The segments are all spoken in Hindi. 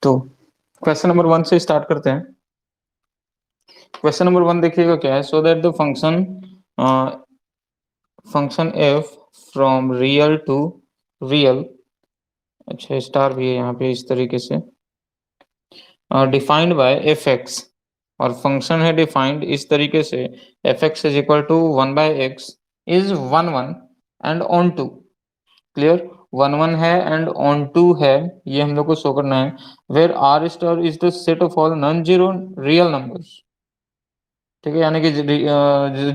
तो क्वेश्चन नंबर 1 से स्टार्ट करते हैं। क्वेश्चन नंबर 1 देखिएगा क्या है। So that the function f from real to real, अच्छा स्टार भी है यहाँ पे इस तरीके से, डिफाइंड बाय एफ एक्स, और फंक्शन है डिफाइंड इस तरीके से, f x is equal to 1/x is 1 1 and onto. Clear, 1 1 है एंड ऑन टू है, ये हम लोग को शो करना है। Where R star is the set of all non zero real numbers. ठीक है, यानी कि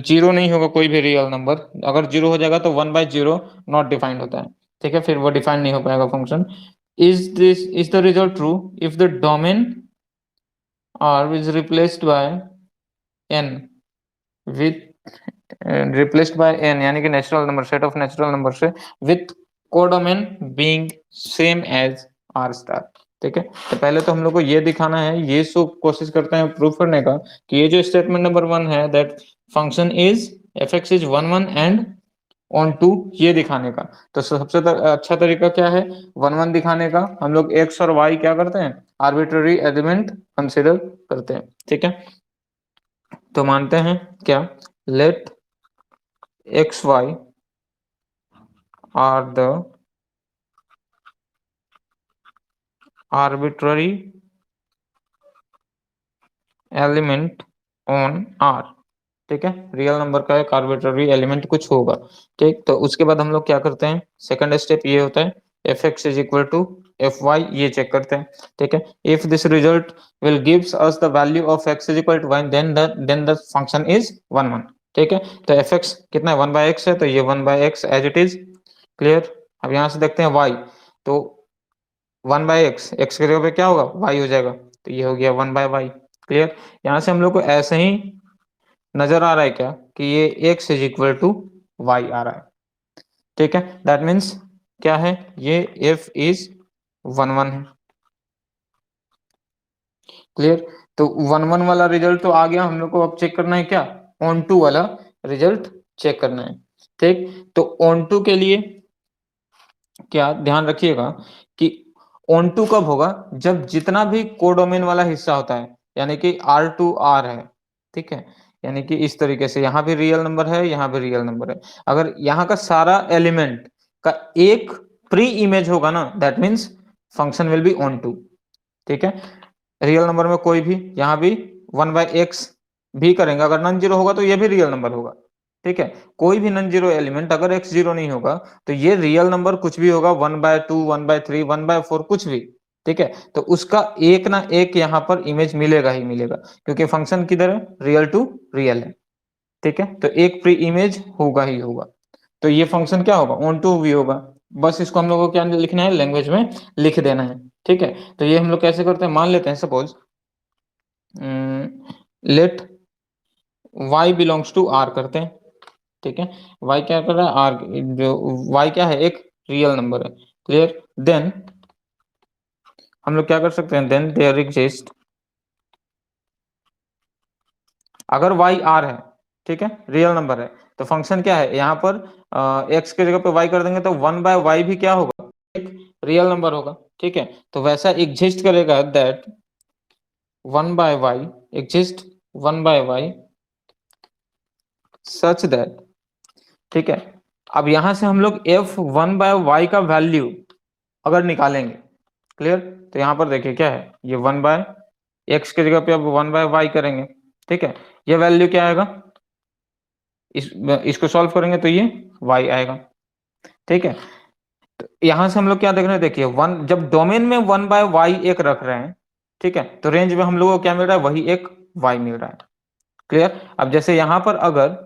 जीरो नहीं होगा कोई भी रियल नंबर। अगर जीरो हो जाएगा तो 1/0 नॉट डिफाइंड होता है। ठीक है, फिर वो डिफाइंड नहीं हो पाएगा function. Is the result true if the domain R is replaced by N with replaced by N, यानी कि natural number, set of natural number से, with codomain being same as R star. ठीक है, तो पहले तो हम लोग को ये दिखाना है, ये सो कोशिश करते हैं प्रूव करने का कि ये जो स्टेटमेंट नंबर 1 है, that function is f x is 1 1 and onto, ये दिखाने का। तो सबसे अच्छा तरीका क्या है 1 1 दिखाने का? हम लोग एक्स और वाई क्या करते हैं, आर्बिट्ररी एलिमेंट कंसिडर करते हैं। ठीक है, तो मानते हैं क्या, let x y are the arbitrary element on R. ठीक है, रियल नंबर का एक आर्बिट्ररी एलिमेंट कुछ होगा। ठीक, तो उसके बाद हम लोग क्या करते हैं, सेकंड स्टेप ये होता है, f x is equal to f y, ये चेक करते हैं। ठीक है, if this result will gives us the value of x is equal to 1, then the function is 1 1। ठीक है, तो एफ एक्स कितना है, 1/x है, तो ये 1/x as it is. Clear, अब यहां से देखते हैं वाई, तो 1/x, एक्स की जगह पे क्या होगा, वाई हो जाएगा, तो ये हो गया 1/y। क्लियर, यहाँ से हम लोग को ऐसे ही नजर आ रहा है क्या कि ये x is equal to y आ रहा है। ठीक है, दैट मीन्स क्या है, ये f इज 1 1 है। क्लियर, तो 1 1 वाला रिजल्ट तो आ गया, हम लोग को अब चेक करना है क्या, ऑन टू वाला रिजल्ट चेक करना है। ठीक, तो ऑन टू के लिए क्या ध्यान रखिएगा कि ऑन टू कब होगा, जब जितना भी कोडोमेन वाला हिस्सा होता है, यानी कि आर टू आर है। ठीक है, यानी कि इस तरीके से यहाँ भी रियल नंबर है, यहाँ भी रियल नंबर है, अगर यहाँ का सारा एलिमेंट का एक प्री इमेज होगा ना, that means function will be onto. ठीक है, रियल नंबर में कोई भी, यहाँ भी 1/x भी करेंगे, अगर नॉन जीरो होगा तो ये भी रियल नंबर होगा। ठीक है, कोई भी नॉन जीरो एलिमेंट अगर x जीरो नहीं होगा तो ये रियल नंबर कुछ भी होगा, 1/2, 1/3, 1/4, कुछ भी। ठीक है, तो उसका एक ना एक यहाँ पर इमेज मिलेगा ही मिलेगा, क्योंकि फंक्शन किधर है, रियल टू रियल है। ठीक है, तो एक प्री इमेज होगा ही होगा, तो ये फंक्शन क्या होगा, ऑन टू भी होगा। बस इसको हम लोग को क्या लिखना है, लैंग्वेज में लिख देना है। ठीक है, तो ये हम लोग कैसे करते हैं, मान लेते हैं suppose let y belongs to r करते हैं। ठीक है, y क्या कर रहा है, r, जो y क्या है, एक रियल नंबर है। क्लियर, देन हम लोग क्या कर सकते हैं, देन देयर एग्जिस्ट, अगर y r है, ठीक है, रियल नंबर है, तो फंक्शन क्या है, यहाँ पर x की जगह पे y कर देंगे तो 1/y भी क्या होगा, एक रियल नंबर होगा। ठीक है, तो वैसा एग्जिस्ट करेगा, that 1/y exist 1/y such that. ठीक है, अब यहां से हम लोग f 1/y का वैल्यू अगर निकालेंगे, क्लियर, तो यहां पर देखिए क्या है, ये 1/x की जगह पे अब 1/y करेंगे। ठीक है, ये वैल्यू क्या आएगा, इसको सॉल्व करेंगे तो ये y आएगा। ठीक है, तो यहां से हम लोग क्या देख रहे हैं, देखिए वन, जब डोमेन में 1/y एक रख रहे हैं, ठीक है, तो रेंज में हम लोग को क्या मिल रहा है, वही एक y मिल रहा है। क्लियर, अब जैसे यहां पर अगर,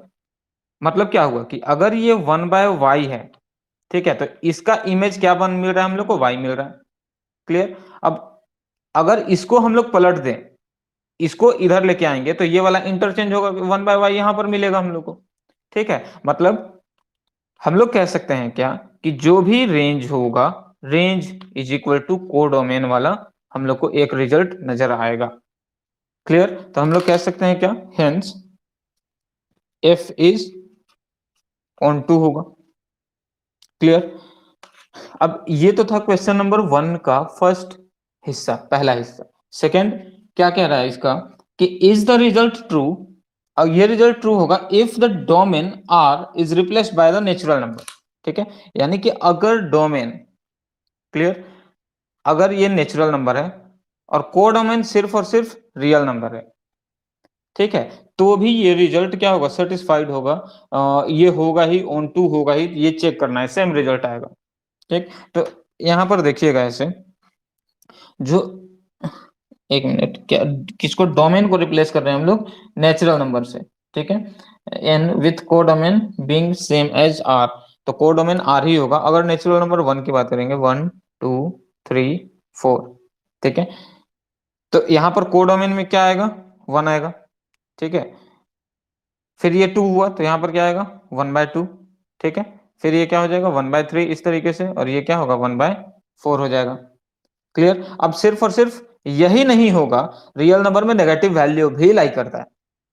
मतलब क्या हुआ कि अगर ये 1/y है, ठीक है, तो इसका इमेज क्या बन मिल रहा है, हम लोग को y मिल रहा है। क्लियर, अब अगर इसको हम लोग पलट दें, इसको इधर लेके आएंगे तो ये वाला इंटरचेंज होगा, 1/y यहां पर मिलेगा हम लोग को। ठीक है, मतलब हम लोग कह सकते हैं क्या कि जो भी रेंज होगा, range is equal to codomain वाला, हम लोग को एक रिजल्ट नजर आएगा। क्लियर, तो हम लोग कह सकते हैं क्या, hence f is onto होगा। क्लियर, अब ये तो था क्वेश्चन नंबर 1 का फर्स्ट हिस्सा, पहला हिस्सा। सेकंड क्या कह रहा है इसका कि इज द रिजल्ट ट्रू, और ये रिजल्ट ट्रू होगा if the domain R is replaced by the natural number. ठीक है, यानी कि अगर डोमेन, क्लियर, अगर ये नेचुरल नंबर है और कोडोमेन सिर्फ और सिर्फ रियल नंबर है, ठीक है, तो भी ये रिजल्ट क्या होगा, सेटिस्फाइड होगा। ये होगा ही, ऑन टू होगा ही, ये चेक करना है, सेम रिजल्ट आएगा। ठीक, तो यहां पर देखिएगा ऐसे, जो, एक मिनट, क्या, किसको, डोमेन को रिप्लेस कर रहे हैं हम लोग नेचुरल नंबर से। ठीक है, N with codomain being same as R, तो कोडोमेन आर ही होगा। अगर नेचुरल नंबर 1 की बात करेंगे, 1 2 3 4, ठीक है, तो यहां पर कोडोमेन में क्या आएगा, 1 आएगा। ठीक है, फिर ये 2 हुआ तो यहां पर क्या आएगा, 1/2। ठीक है, फिर ये क्या हो जाएगा, 1/3, इस तरीके से, और ये क्या होगा, 1/4 हो जाएगा। क्लियर, अब सिर्फ और सिर्फ यही नहीं होगा, रियल नंबर में नेगेटिव वैल्यू भी लाई करता है।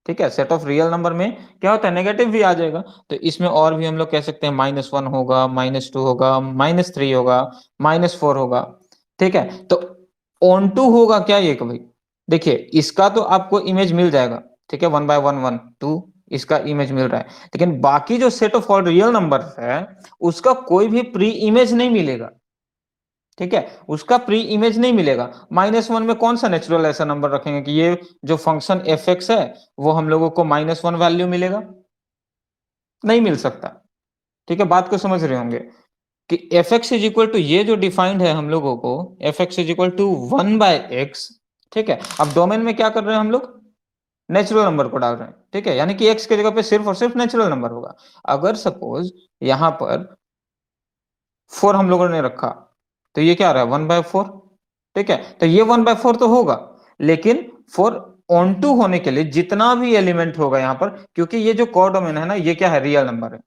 ठीक है, सेट ऑफ रियल नंबर में क्या होता है, नेगेटिव भी आ जाएगा। तो इसमें और भी हम लोग कह सकते हैं -1 होगा, -2 होगा, -3 होगा, -4 होगा। ठीक है, तो ऑन टू होगा क्या ये कभी, देखिए इसका तो आपको इमेज मिल जाएगा। ठीक है, 1/1 1 2 इसका इमेज मिल रहा है, लेकिन बाकी जो set of all real number है उसका कोई भी प्री इमेज नहीं मिलेगा। ठीक है, उसका प्री इमेज नहीं मिलेगा। -1 में कौन सा नेचुरल ऐसा नंबर रखेंगे कि ये जो फंक्शन एफ एक्स है वो हम लोगों को -1 वैल्यू मिलेगा, नहीं मिल सकता। ठीक है, बात को समझ रहे होंगे कि f x is equal to, ये जो डिफाइंड है हम लोगों को, f x is equal to 1/x। ठीक है, अब डोमेन में क्या कर रहे हैं हम लोग, नेचुरल नंबर को डाल रहे हैं। ठीक है, यानी कि एक्स की जगह पे सिर्फ और सिर्फ नेचुरल नंबर होगा। अगर सपोज यहां पर 4 हम लोगों ने रखा, तो ये क्या आ रहा है, 1/4। ठीक है, तो ये 1/4 तो होगा, लेकिन फॉर ऑन टू होने के लिए जितना भी एलिमेंट होगा यहाँ पर, क्योंकि ये जो कोडोमेन है ना, ये क्या है, रियल नंबर है।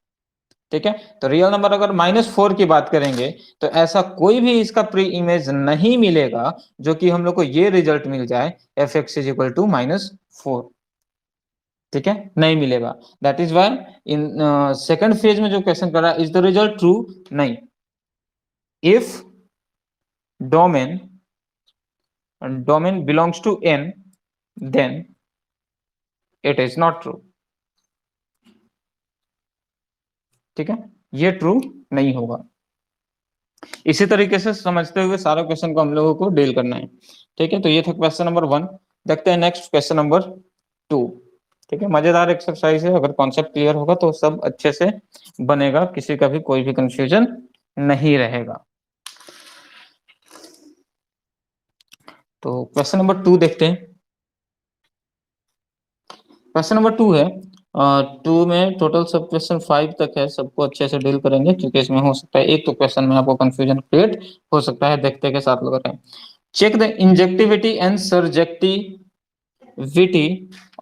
ठीक है, तो रियल नंबर अगर -4 की बात करेंगे, तो ऐसा कोई भी इसका प्री इमेज नहीं मिलेगा जो कि हम लोग को ये रिजल्ट मिल जाए, f x is equal to -4। ठीक है, नहीं मिलेगा। That is why in second phase में जो क्वेश्चन कर रहा है, इज द रिजल्ट ट्रू, नहीं, if domain belongs to n, then it is not true। ठीक है, ये ट्रू नहीं होगा। इसी तरीके से समझते हुए सारा क्वेश्चन को हम लोगों को डील करना है। ठीक है, तो ये था क्वेश्चन नंबर 1। देखते हैं नेक्स्ट क्वेश्चन नंबर 2। ठीक है, मजेदार एक्सरसाइज है, अगर कॉन्सेप्ट क्लियर होगा तो सब अच्छे से बनेगा, किसी का भी कोई भी कंफ्यूजन नहीं रहेगा। तो क्वेश्चन नंबर 2 देखते हैं। क्वेश्चन नंबर 2 है, 2 में टोटल सब क्वेश्चन 5 तक है, सबको अच्छे से डील करेंगे, क्योंकि इसमें हो सकता है एक तो क्वेश्चन में आपको कंफ्यूजन क्रिएट हो सकता है, देखते के साथ लग रहे हैं। Check the injectivity and surjectivity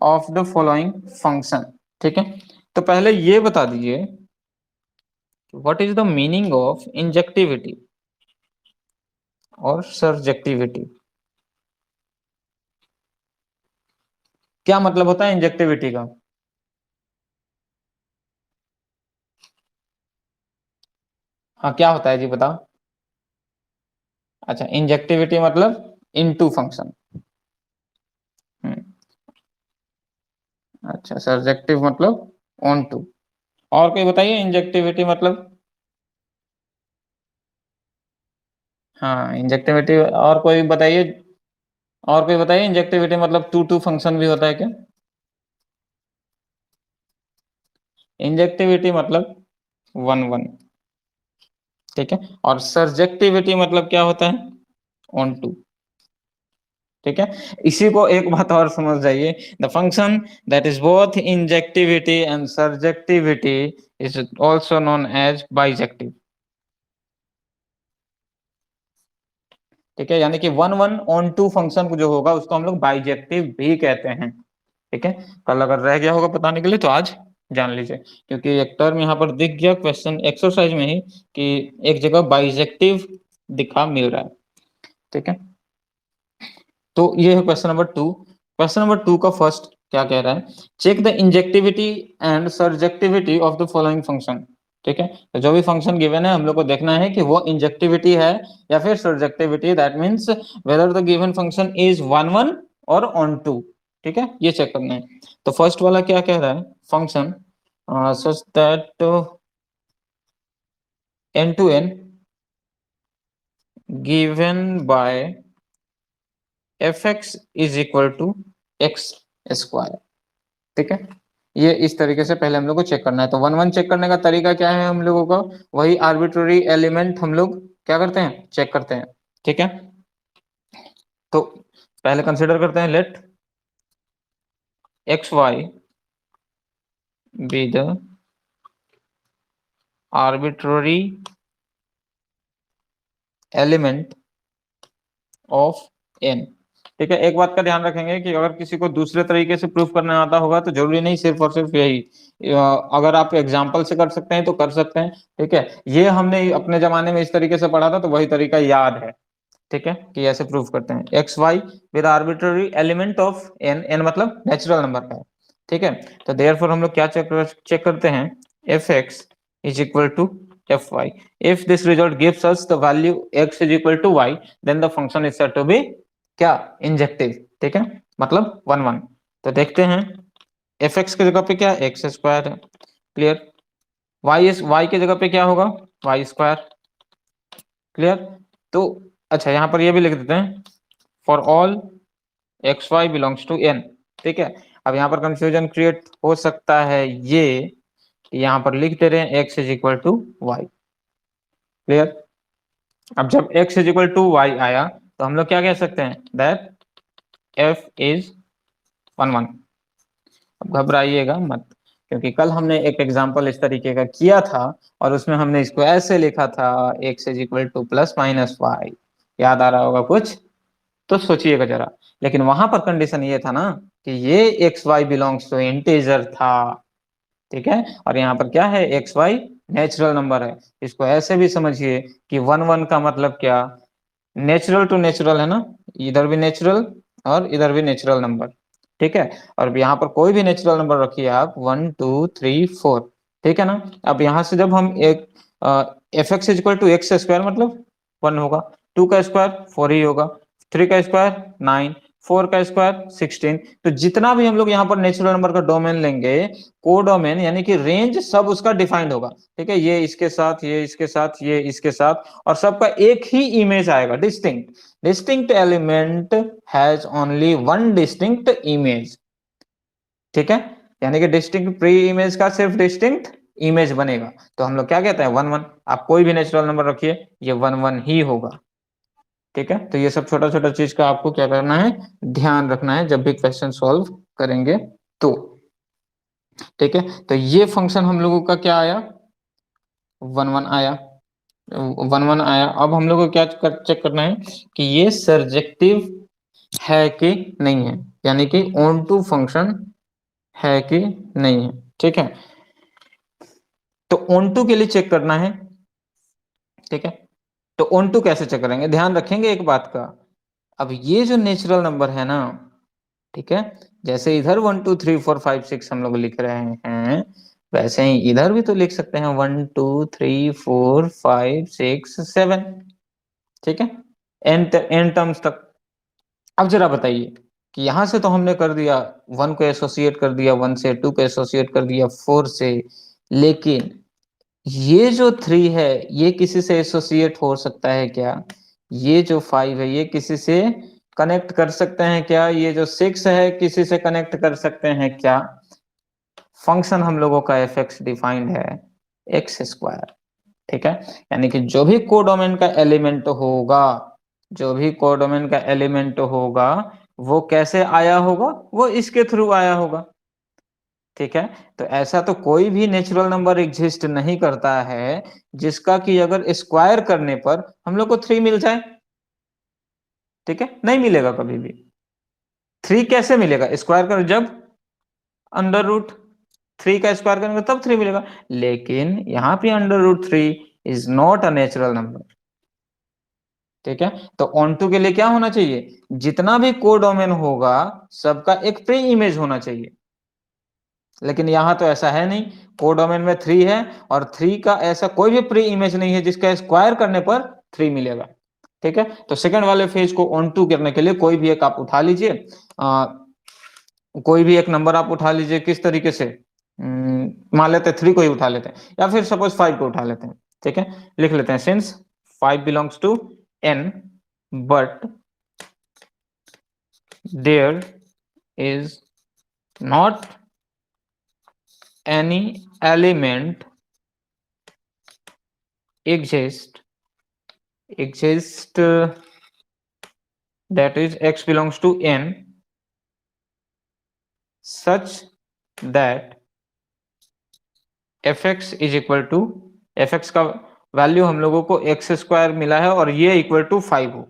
of the following function. ठीक है, तो पहले ये बता दीजिए what is the meaning of injectivity और सर्जेक्टिविटी, क्या मतलब होता है इंजेक्टिविटी का। हाँ, क्या होता है जी, बताओ। अच्छा, इंजेक्टिविटी मतलब इनटू फंक्शन। अच्छा, सब्जेक्टिव मतलब ऑन टू। और कोई बताइए इंजेक्टिविटी मतलब। हाँ, इंजेक्टिविटी, और कोई बताइए, और कोई बताइए इंजेक्टिविटी मतलब टू टू फंक्शन भी होता है क्या। इंजेक्टिविटी मतलब 1 1। ठीक है, और सर्जेक्टिविटी मतलब क्या होता है, ऑन टू। ठीक है, इसी को एक बात और समझ जाइए, the function that is both injectivity and surjectivity is also known as bijective. ठीक है, यानी कि 1 1 ऑन 2 फंक्शन जो होगा उसको हम लोग बाइजेक्टिव भी कहते हैं। ठीक है, कल अगर रह गया होगा बताने के लिए तो आज जान लीजिए, क्योंकि एक टर्म यहाँ पर दिख गया क्वेश्चन एक्सरसाइज में ही कि एक जगह बाइजेक्टिव दिखा मिल रहा है। ठीक है, तो ये है क्वेश्चन नंबर 2। क्वेश्चन नंबर 2 का फर्स्ट क्या कह रहा है, check the injectivity and surjectivity of the following function. ठीक है, तो जो भी फंक्शन गिवन है हम लोग को देखना है कि वो इंजेक्टिविटी है या फिर surjectivity, that means whether the given function is one one और ऑन टू। ठीक है, ये चेक करना है। तो फर्स्ट वाला क्या कह रहा है, function such that n to n given by fx is equal to x square. ठीक है, ये इस तरीके से पहले हम लोग को चेक करना है। तो वन वन चेक करने का तरीका क्या है हम लोगों का, वही आर्बिट्ररी एलिमेंट हम लोग क्या करते हैं, चेक करते हैं। ठीक है, तो पहले कंसीडर करते हैं, let x y be the arbitrary element of N. ठीक है, एक बात का ध्यान रखेंगे कि अगर किसी को दूसरे तरीके से प्रूफ करना आता होगा तो जरूरी नहीं सिर्फ और सिर्फ यही, अगर आप एग्जाम्पल से कर सकते हैं तो कर सकते हैं। ठीक है, ये हमने अपने जमाने में इस तरीके से पढ़ा था तो वही तरीका याद है। ठीक है, कि ऐसे प्रूफ करते हैं, x y with arbitrary element of N, N मतलब नेचुरल नंबर का है। ठीक है, तो देयरफॉर हम लोग क्या चेक करते हैं, f x is equal to f y. If this result gives us the value x is equal to y, then the function is said to be क्या, इंजेक्टिव। ठीक है, मतलब वन वन। तो देखते हैं, एफ एक्स की जगह पे क्या, एक्स स्क्वायर है, क्लियर। वाई की जगह पे क्या होगा, वाई स्क्वायर, क्लियर। तो अच्छा, यहाँ पर ये भी लिख देते हैं, for all x y belongs to N. ठीक है, अब यहाँ पर कंफ्यूजन क्रिएट हो सकता है, ये यहाँ पर लिख दे रहे हैं x is equal to y, clear. अब जब x is equal to y आया तो हम लोग क्या कह सकते हैं, that f is one one. अब घबराइएगा मत, क्योंकि कल हमने एक एग्जांपल इस तरीके का किया था और उसमें हमने इसको ऐसे लिखा था, x is equal to plus minus y, याद आ रहा होगा कुछ, तो सोचिएगा जरा। लेकिन वहां पर कंडीशन ये था ना कि ये x y belongs to integer था। ठीक है, और यहाँ पर क्या है, एक्स वाई नेचुरल नंबर है। इसको ऐसे भी समझिए कि वन वन का मतलब क्या, नेचुरल टू नेचुरल है ना, इधर भी नेचुरल और इधर भी नेचुरल नंबर। ठीक है, और यहाँ पर कोई भी नेचुरल नंबर रखिए आप, 1 2 3 4। ठीक है ना, अब यहाँ से जब हम एक f x equal to x square मतलब वन होगा, टू का स्क्वायर फोर ही होगा, थ्री का स्क्वायर नाइन, फोर का स्क्वायर 16। तो जितना भी हम लोग यहाँ पर नेचुरल नंबर का डोमेन लेंगे, कोडोमेन यानी कि रेंज, सब उसका डिफाइंड होगा। ठीक है, ये इसके साथ, ये इसके साथ, ये इसके साथ, और सबका एक ही इमेज आएगा, distinct. Distinct element has only one distinct image. ठीक है, यानी कि डिस्टिंक्ट प्री इमेज का सिर्फ डिस्टिंक्ट इमेज बनेगा। तो हम लोग क्या कहते हैं, वन वन। आप कोई भी नेचुरल नंबर रखिए, ये वन वन ही होगा। ठीक है, तो ये सब छोटा छोटा चीज का आपको क्या करना है, ध्यान रखना है जब भी क्वेश्चन सॉल्व करेंगे तो। ठीक है, तो ये फंक्शन हम लोगों का क्या आया, वन वन आया, वन वन आया। अब हम लोग को क्या चेक करना है कि ये सर्जेक्टिव है कि नहीं है, यानी कि ऑन टू फंक्शन है कि नहीं है। ठीक है, तो ऑन टू के लिए चेक करना है। ठीक है, तो ऑन टू कैसे चेक करेंगे, ध्यान रखेंगे एक बात का। अब ये जो नेचुरल नंबर है ना, ठीक है, जैसे इधर 1 2 3 4 5 6 हम लोग लिख रहे हैं, वैसे ही इधर भी तो लिख सकते हैं 1 2 3 4 5 6 7। ठीक है, एन टर्म्स तक। अब जरा बताइए कि यहां से तो हमने कर दिया, वन को एसोसिएट कर दिया वन से, टू को एसोसिएट कर दिया फोर से, लेकिन ये जो थ्री है ये किसी से एसोसिएट हो सकता है क्या, ये जो फाइव है ये किसी से कनेक्ट कर सकते हैं क्या, ये जो सिक्स है किसी से कनेक्ट कर सकते हैं क्या। फंक्शन हम लोगों का एफ एक्स डिफाइंड है एक्स स्क्वायर। ठीक है, यानी कि जो भी कोडोमेन का एलिमेंट होगा, जो भी कोडोमेन का एलिमेंट होगा, वो कैसे आया होगा, वो इसके थ्रू आया होगा। ठीक है, तो ऐसा तो कोई भी नेचुरल नंबर एग्जिस्ट नहीं करता है जिसका कि अगर स्क्वायर करने पर हम लोग को थ्री मिल जाए। ठीक है, नहीं मिलेगा कभी भी। थ्री कैसे मिलेगा, स्क्वायर कर जब अंडर रूट थ्री का स्क्वायर करेंगे तब थ्री मिलेगा, लेकिन यहाँ पे under root three is not a natural number. ठीक है, तो ऑन टू के लिए क्या होना चाहिए, जितना भी कोडोमेन होगा सबका एक प्री इमेज होना चाहिए। लेकिन यहाँ तो ऐसा है नहीं, कोडोमेन में 3 है और 3 का ऐसा कोई भी प्री इमेज नहीं है जिसका स्क्वायर करने पर 3 मिलेगा। ठीक है, तो सेकंड वाले फेज को ऑन टू करने के लिए कोई भी एक आप उठा लीजिए, कोई भी एक नंबर आप उठा लीजिए। किस तरीके से, मान लेते हैं 3 को ही उठा लेते हैं, या फिर सपोज 5 को उठा लेते हैं। ठीक है, लिख लेते हैं since 5 belongs to n but there is not any element exist that is x belongs to n such that fx is equal to, fx का वैल्यू हम लोगों को x स्क्वायर मिला है और ये इक्वल टू 5 हो।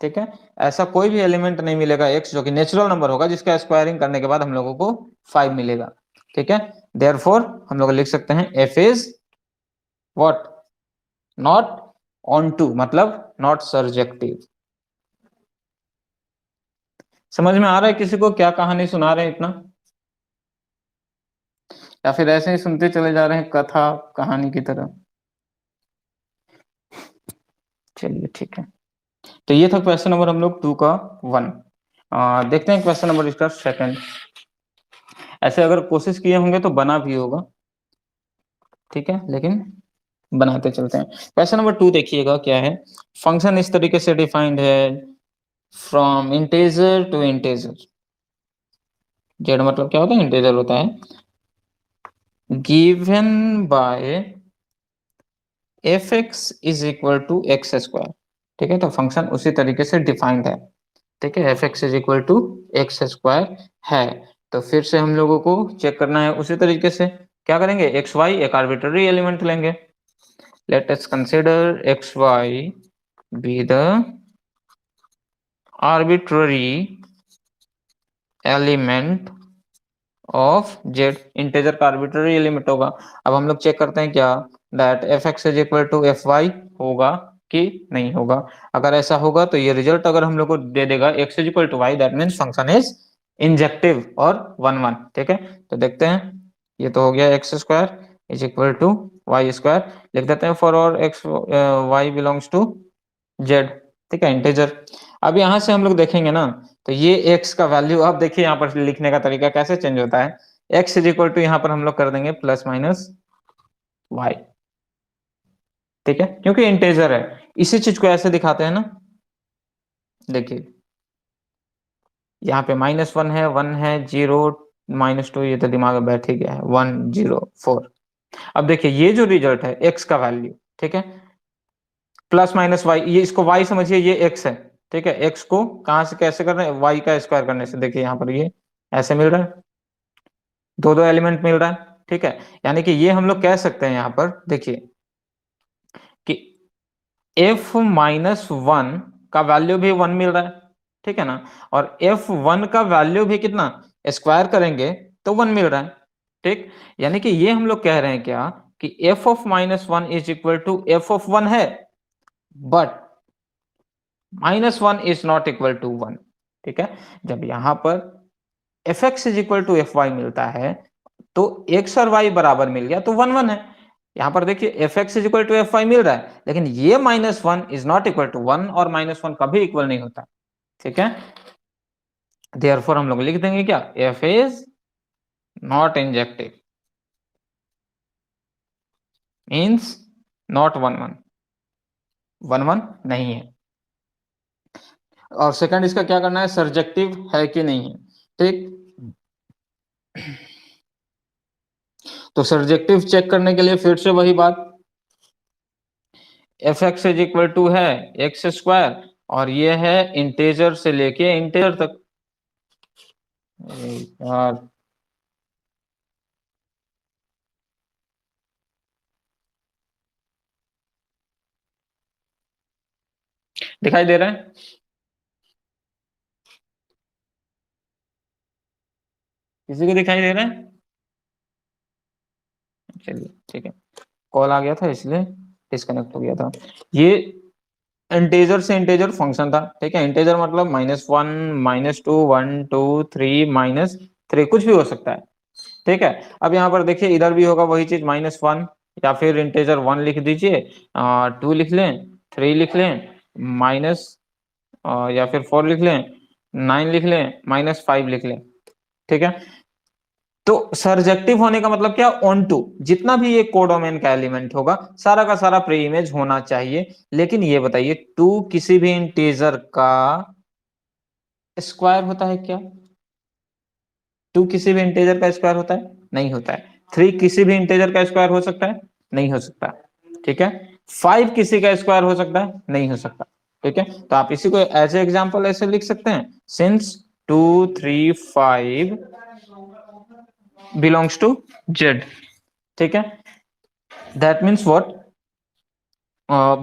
ठीक है, ऐसा कोई भी एलिमेंट नहीं मिलेगा x जो कि नेचुरल नंबर होगा जिसका स्क्वायरिंग करने के बाद हम लोगों को 5 मिलेगा। ठीक है, देयरफॉर हम लोग लिख सकते हैं f is what, not onto, मतलब नॉट सर्जेक्टिव। समझ में आ रहा है किसी को क्या कहानी सुना रहे हैं इतना, या फिर ऐसे ही सुनते चले जा रहे हैं कथा कहानी की तरह? चलिए ठीक है, तो ये था क्वेश्चन नंबर हम लोग 2 का 1। देखते हैं क्वेश्चन नंबर इसका सेकंड। ऐसे अगर कोशिश किए होंगे तो बना भी होगा, ठीक है, लेकिन बनाते चलते हैं। क्वेश्चन नंबर 2 देखिएगा क्या है। फंक्शन इस तरीके से डिफाइंड है, from integer to integer. Z मतलब क्या होता है, इंटेजर होता है। Given by fx is equal to x square. ठीक है, तो फंक्शन उसी तरीके से डिफाइंड है। ठीक है, fx is equal to x square है। तो फिर से हम लोगों को चेक करना है उसी तरीके से। क्या करेंगे, एक्स वाई एक आर्बिट्ररी एलिमेंट लेंगे। Let us consider x y be the arbitrary element of Z. Integer का आर्बिट्ररी एलिमेंट होगा। अब हम लोग चेक करते हैं क्या, that f x is equal to f y होगा कि नहीं होगा। अगर ऐसा होगा तो ये रिजल्ट अगर हम लोग को दे देगा x is equal to y, that means function is injective और 1 1। ठीक है, तो देखते हैं। ये तो हो गया x square is equal to y square. लिख देते हैं for all x y belongs to Z. ठीक है, इंटेजर। अब यहां से हम लोग देखेंगे ना, तो ये x का वैल्यू, अब देखिए यहाँ पर लिखने का तरीका कैसे चेंज होता है। x इज इक्वल टू यहाँ पर हम लोग कर देंगे प्लस माइनस y। ठीक है, क्योंकि इंटेजर है। इसी चीज को ऐसे दिखाते हैं ना, देखिए यहाँ पे -1 है, 1 है, 0, -2, ये तो दिमाग में बैठ ही गया है, 1 0 4। अब देखिए ये जो रिजल्ट है x का वैल्यू, ठीक है, प्लस माइनस y, ये इसको y समझिए, ये x है। ठीक है, x को कहां से कैसे कर रहे हैं, y का स्क्वायर करने से। देखिए यहाँ पर ये ऐसे मिल रहा है, दो दो एलिमेंट मिल रहा है। ठीक है, यानी कि ये हम लोग कह सकते हैं यहाँ पर देखिए कि f-1 का वैल्यू भी 1 मिल रहा है। ठीक है ना, और f1 का वैल्यू भी कितना, स्क्वायर करेंगे तो 1 मिल रहा है। ठीक, यानी कि ये हम लोग कह रहे हैं क्या कि f(-1) is equal to f(1) है, but -1 is not equal to 1। ठीक है, जब यहां पर fx is equal to fy मिलता है तो x और y बराबर मिल गया तो 1 1 है। यहां पर देखिए fx is equal to fy मिल रहा है, लेकिन ये -1 इज नॉट इक्वल टू 1 और -1 कभी इक्वल नहीं होता। ठीक है, देयरफॉर हम लोग लिख देंगे क्या, f is not injective, means not 1 1, 1 1 नहीं है। और सेकंड इसका क्या करना है, सर्जेक्टिव है कि नहीं है। ठीक, तो सर्जेक्टिव चेक करने के लिए फिर से वही बात, f x is equal to है एक्स स्क्वायर और ये है इंटेजर से लेके इंटेजर तक। यार दिखाई दे रहा है, किसी को दिखाई दे रहा है? चलिए ठीक है, कॉल आ गया था इसलिए डिस्कनेक्ट हो गया था। ये इंटेजर से इंटेजर फंक्शन था। ठीक है, इंटेजर मतलब -1 -2 1 2 3 -3 कुछ भी हो सकता है। ठीक है। अब यहाँ पर देखिए इधर भी होगा वही चीज -1, या फिर इंटेजर 1 लिख दीजिए, 2 लिख लें, 3 लिख लें, माइनस या फिर 4 लिख लें, 9 लिख लें, -5 लिख लें। ठीक है। तो सरजेक्टिव होने का मतलब क्या, ऑन टू, जितना भी ये कोडोमेन का एलिमेंट होगा सारा का सारा प्री इमेज होना चाहिए। लेकिन ये बताइए, टू किसी भी इंटीजर का स्क्वायर होता है क्या? टू किसी भी इंटीजर का स्क्वायर होता है? नहीं होता है। 3 किसी भी इंटीजर का स्क्वायर हो सकता है? नहीं हो सकता। ठीक है। 5 किसी का स्क्वायर हो सकता है? नहीं हो सकता। ठीक है। तो आप इसी को एज ए एग्जाम्पल ऐसे लिख सकते हैं, सिंस 2 3 5 बिलोंग्स टू जेड। ठीक है। That means what,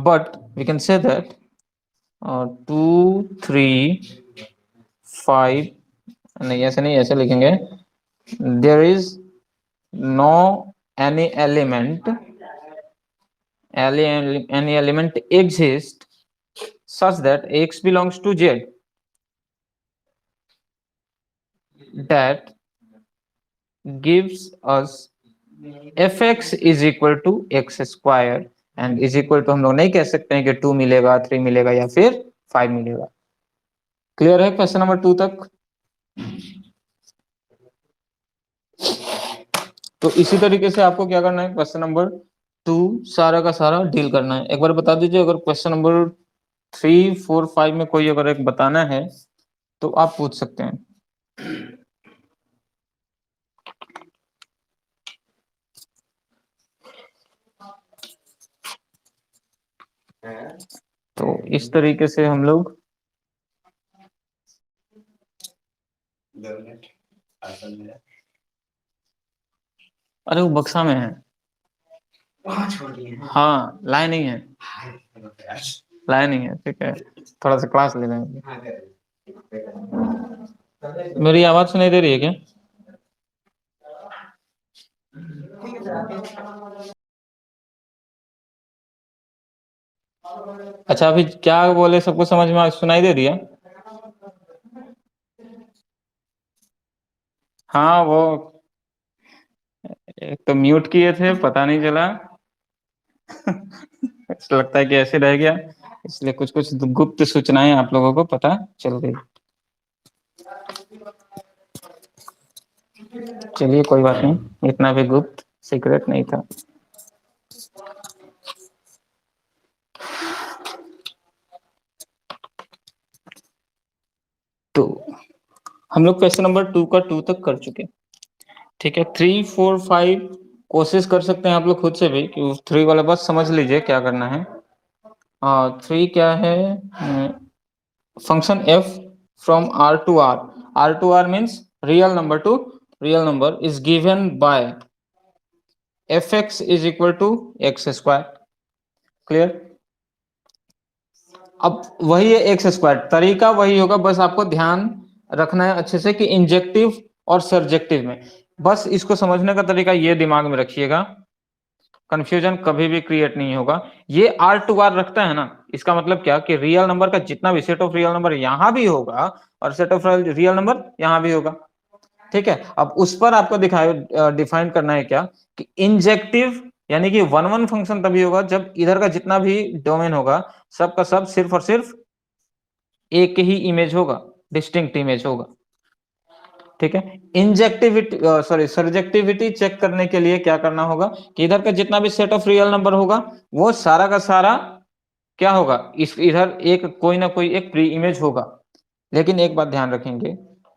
but we can say that 2 3 5, नहीं ऐसे नहीं, ऐसे लिखेंगे, there is no any element any element exist such that x belongs to z, that gives us fx is equal to x square and is equal to, हम लोग नहीं कह सकते हैं कि 2 मिलेगा, 3 मिलेगा या फिर 5 मिलेगा। क्लियर है क्वेश्चन नंबर 2 तक? तो इसी तरीके से आपको क्या करना है, क्वेश्चन नंबर 2 सारा का सारा डील करना है। एक बार बता दीजिए, अगर क्वेश्चन नंबर 3 4 5 में कोई अगर एक बताना है तो आप पूछ सकते हैं। तो इस तरीके से हम लोग, अरे वो बक्सा में है, हाँ लाए नहीं है, लाए नहीं है। ठीक है, थोड़ा सा क्लास ले लेंगे। मेरी आवाज सुनाई दे रही है क्या? अच्छा, अभी क्या बोले सबको समझ में सुनाई दे रही है? हाँ वो एक तो म्यूट किए थे, पता नहीं चला। ऐसा लगता है कि ऐसे रह गया, इसलिए कुछ कुछ गुप्त सूचनाएं आप लोगों को पता चल गई। चलिए कोई बात नहीं, इतना भी गुप्त सीक्रेट नहीं था। तो हम लोग क्वेश्चन नंबर 2 का 2 तक कर चुके। ठीक है, 3 4 5 कोशिश कर सकते हैं आप लोग खुद से भी, कि 3 वाला बस समझ लीजिए क्या करना है। 3 क्या है, function f from r to r means real number to real number is given by fx is equal to x square। Clear? अब वही है एक्स स्क्वायर, तरीका वही होगा, बस आपको ध्यान रखना है अच्छे से कि इंजेक्टिव और सरजेक्टिव में, बस इसको समझने का तरीका ये दिमाग में रखिएगा, कंफ्यूजन कभी भी क्रिएट नहीं होगा। ये आर टू आर रखता है ना, इसका मतलब क्या कि रियल नंबर का जितना भी सेट ऑफ रियल नंबर यहां भी होगा और सेट ऑफ रियल नंबर यहां भी होगा। ठीक है, अब उस पर आपको दिखाए डिफाइन करना है क्या, कि इंजेक्टिव यानी कि वन वन फंक्शन तभी होगा जब इधर का जितना भी डोमेन होगा सब का सब सिर्फ और सिर्फ एक ही इमेज होगा, डिस्टिंक्ट इमेज होगा। ठीक है, इंजेक्टिविटी सॉरी सर्जेक्टिविटी चेक करने के लिए क्या करना होगा, कि इधर का जितना भी सेट ऑफ रियल नंबर होगा वो सारा का सारा क्या होगा, इस इधर एक कोई ना कोई एक प्री इमेज होगा। लेकिन एक बात ध्यान रखेंगे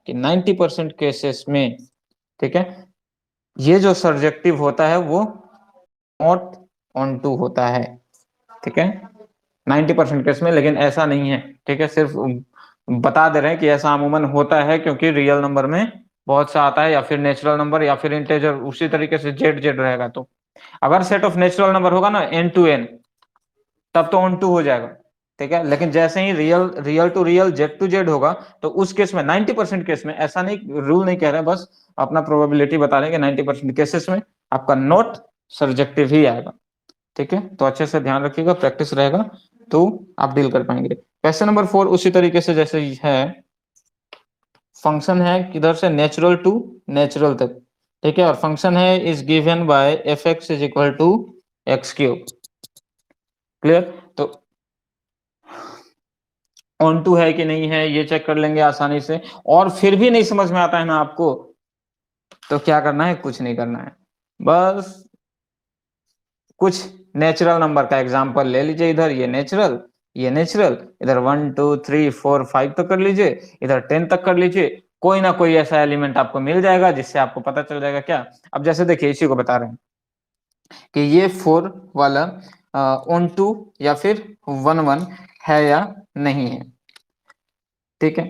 कि 90% केसेस में, ठीक है, ये जो सर्जेक्टिव होता है वो नॉट ऑन टू होता है। ठीक है, 90% केस में, लेकिन ऐसा नहीं है। ठीक है, सिर्फ बता दे रहे हैं कि ऐसा अमूमन होता है, क्योंकि रियल नंबर में बहुत सा आता है, या फिर नेचुरल नंबर या फिर इंटेजर, उसी तरीके से जेड जेड रहेगा। तो अगर सेट ऑफ नेचुरल नंबर होगा ना एन टू एन, तब तो ऑन टू हो जाएगा। ठीक है, लेकिन जैसे ही real real to real Z to Z होगा, तो उस केस में 90% केस में, ऐसा नहीं रूल नहीं कह रहे, बस अपना प्रोबेबिलिटी बता रहे हैं कि 90% केसेस में आपका नॉट सब्जेक्टिव ही आएगा। ठीक है, तो अच्छे से ध्यान रखिएगा, प्रैक्टिस रहेगा तो आप डील कर पाएंगे। क्वेश्चन नंबर 4 उसी तरीके से जैसे है, फंक्शन है किधर से नेचुरल टू नेचुरल तक, ठीक है, और फंक्शन है is given by f x is equal to x cube. Clear? तो ऑन टू है कि नहीं है ये चेक कर लेंगे आसानी से, और फिर भी नहीं समझ में आता है ना आपको, तो क्या करना है, कुछ नहीं करना है, बस कुछ नेचुरल नंबर का एग्जांपल ले लीजिए, इधर ये नेचुरल, ये नेचुरल, इधर 1 2 3 4 5 तक कर लीजिए, इधर 10 तक कर लीजिए, कोई ना कोई ऐसा एलिमेंट आपको मिल जाएगा जिससे आपको पता चल जाएगा क्या। अब जैसे देखिए इसी को बता रहे हैं कि ये 4 वाला ऑन टू या फिर 1 1 है या नहीं है। ठीक है,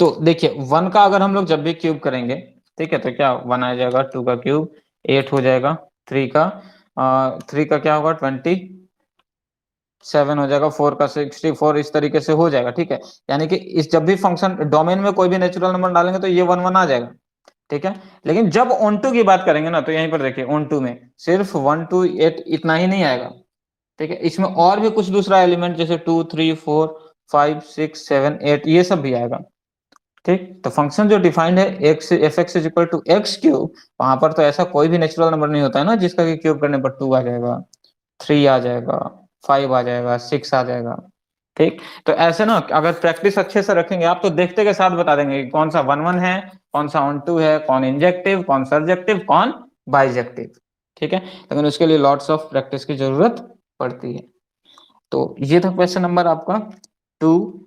तो देखिए 1 का अगर हम लोग जब भी क्यूब करेंगे, ठीक है, तो क्या 1 आ जाएगा, 2 का क्यूब 8 हो जाएगा, 3 का क्या होगा 27 हो जाएगा, 4 का 64, इस तरीके से हो जाएगा। ठीक है, यानी कि इस जब भी फंक्शन डोमेन में कोई भी नेचुरल नंबर डालेंगे तो ये 1 1 आ जाएगा। ठीक है, लेकिन जब ऑन टू की बात करेंगे ना, तो यहीं पर देखिए ऑन टू में सिर्फ 1 2 8 इतना ही नहीं आएगा। ठीक है, इसमें और भी कुछ दूसरा एलिमेंट जैसे 2 3 4 5 6 7 8 ये सब भी आएगा। ठीक, तो फंक्शन जो डिफाइंड है x f x is equal to x cube, वहां पर तो ऐसा कोई भी नेचुरल नंबर नहीं होता है ना जिसका कि क्यूब करने पर 2 आ जाएगा, 3 आ जाएगा, 5 आ जाएगा, 6 आ जाएगा। ठीक, तो ऐसे ना अगर प्रैक्टिस अच्छे से रखेंगे आप तो देखते के साथ बता देंगे कि कौन सा 1 1 है, कौन सा ऑन टू है, कौन इंजेक्टिव, कौन सर्जेक्टिव, कौन बाइजेक्टिव। ठीक है, लेकिन उसके लिए लॉट्स ऑफ प्रैक्टिस की जरूरत पड़ती है। तो ये था क्वेश्चन नंबर आपका 2,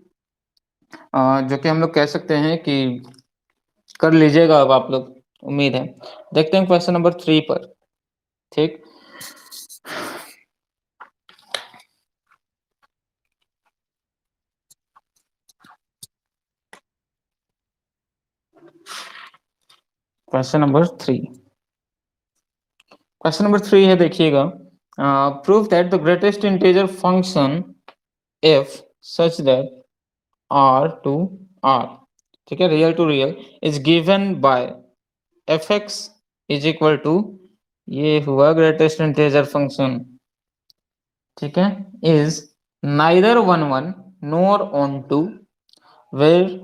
जो कि हम लोग कह सकते हैं कि कर लीजिएगा अब आप लोग, उम्मीद है। देखते हैं क्वेश्चन नंबर 3 पर। ठीक, क्वेश्चन नंबर 3 है, देखिएगा, prove that the greatest integer function f such that r to r, ठीक है, real to real, is given by fx is equal to, ये हुआ ग्रेटेस्ट इंटीजर फंक्शन, ठीक है, is neither 1 1 nor onto, where